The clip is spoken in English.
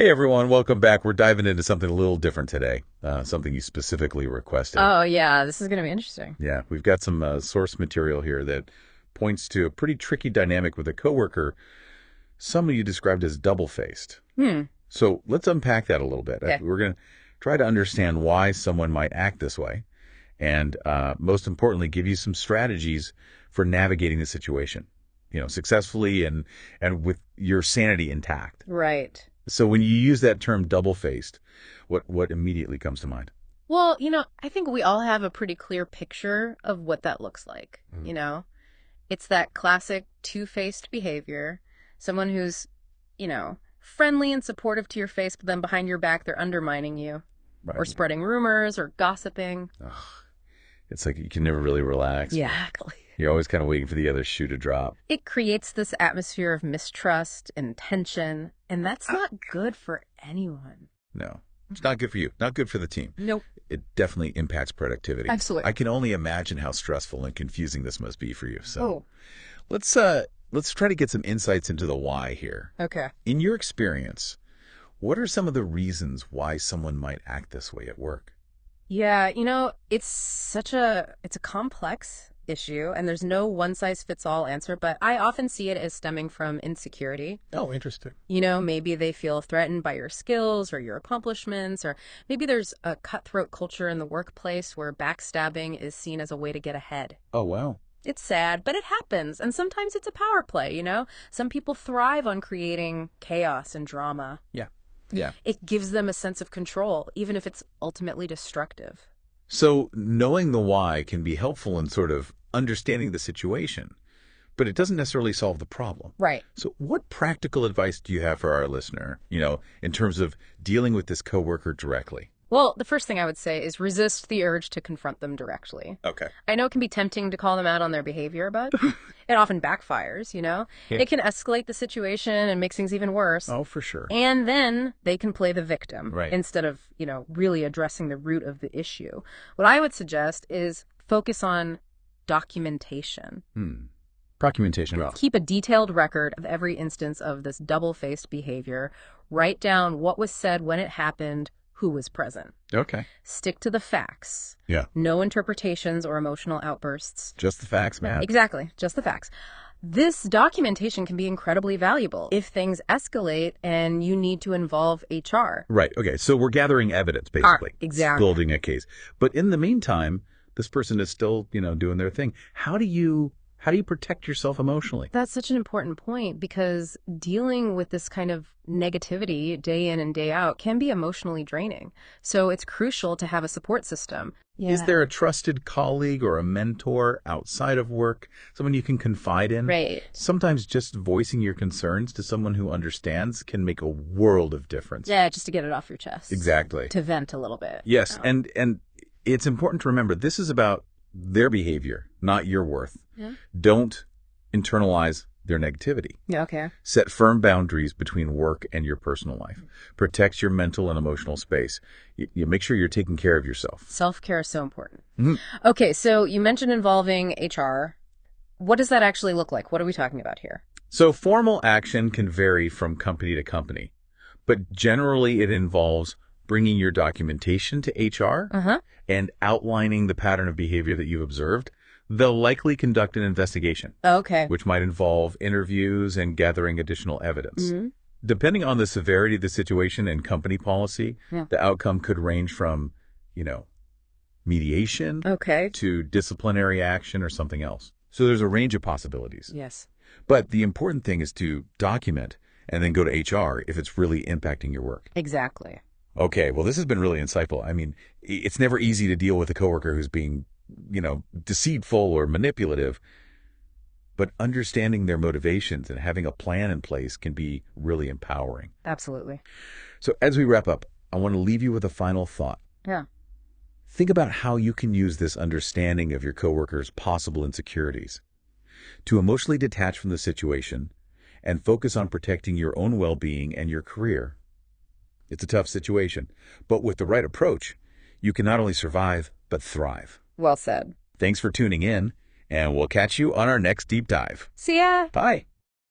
Hey everyone, welcome back. We're diving into something a little different today, something you specifically requested. Oh, yeah, this is going to be interesting. Yeah, we've got some source material here that points to a pretty tricky dynamic with a coworker, someone you described as double-faced. Hmm. So let's unpack that a little bit. Okay. We're going to try to understand why someone might act this way, and most importantly, give you some strategies for navigating the situation, successfully and with your sanity intact. Right. So when you use that term double-faced, what immediately comes to mind? Well, I think we all have a pretty clear picture of what that looks like. It's that classic two-faced behavior. Someone who's, friendly and supportive to your face, but then behind your back, they're undermining you Right. or spreading rumors or gossiping. Ugh. It's like you can never really relax. Exactly. You're always kind of waiting for the other shoe to drop. It creates this atmosphere of mistrust and tension, and that's not good for anyone. No, it's not good for you. Not good for the team. Nope. It definitely impacts productivity. Absolutely. I can only imagine how stressful and confusing this must be for you. So Oh, let's try to get some insights into the why here. okay. In your experience, what are some of the reasons why someone might act this way at work? Yeah, it's a complex issue and there's no one size fits all answer, but I often see it as stemming from insecurity. Oh, interesting. Maybe they feel threatened by your skills or your accomplishments, or maybe there's a cutthroat culture in the workplace where backstabbing is seen as a way to get ahead. Oh, wow. It's sad, but it happens. And sometimes it's a power play. Some people thrive on creating chaos and drama. Yeah. Yeah. It gives them a sense of control, even if it's ultimately destructive. So knowing the why can be helpful in sort of understanding the situation, but it doesn't necessarily solve the problem. Right. So what practical advice do you have for our listener, in terms of dealing with this coworker directly? Well, the first thing I would say is resist the urge to confront them directly. Okay. I know it can be tempting to call them out on their behavior, but it often backfires, Yeah. It can escalate the situation and make things even worse. Oh, for sure. And then they can play the victim Right. instead of, really addressing the root of the issue. What I would suggest is focus on documentation. Documentation. Keep a detailed record of every instance of this double-faced behavior. Write down what was said when it happened, who was present. Okay. Stick to the facts. Yeah. No interpretations or emotional outbursts. Just the facts, man. Exactly. Just the facts. This documentation can be incredibly valuable if things escalate and you need to involve HR. Right. Okay. So we're gathering evidence, basically. Exactly. Building a case. But in the meantime, this person is still, doing their thing. How do you protect yourself emotionally? That's such an important point because dealing with this kind of negativity day in and day out can be emotionally draining. So it's crucial to have a support system. Yeah. Is there a trusted colleague or a mentor outside of work, someone you can confide in? Right. Sometimes just voicing your concerns to someone who understands can make a world of difference. Yeah, just to get it off your chest. Exactly. To vent a little bit. Yes, and it's important to remember this is about their behavior, not your worth. Yeah. Don't internalize their negativity. Yeah, okay. Set firm boundaries between work and your personal life. Protect your mental and emotional space. You make sure you're taking care of yourself. Self-care is so important. Mhm. Okay, so you mentioned involving HR. What does that actually look like? What are we talking about here? So formal action can vary from company to company, but generally it involves bringing your documentation to HR and outlining the pattern of behavior that you've observed. They'll likely conduct an investigation, Okay. which might involve interviews and gathering additional evidence. Mm-hmm. Depending on the severity of the situation and company policy, Yeah. the outcome could range from, mediation Okay. to disciplinary action or something else. So there's a range of possibilities. Yes. But the important thing is to document and then go to HR if it's really impacting your work. Exactly. Okay, well, this has been really insightful. I mean, it's never easy to deal with a coworker who's being, deceitful or manipulative, but understanding their motivations and having a plan in place can be really empowering. Absolutely. So as we wrap up, I want to leave you with a final thought. Yeah. Think about how you can use this understanding of your coworkers' possible insecurities to emotionally detach from the situation and focus on protecting your own well-being and your career. It's a tough situation, but with the right approach, you can not only survive, but thrive. Well said. Thanks for tuning in, and we'll catch you on our next deep dive. See ya. Bye.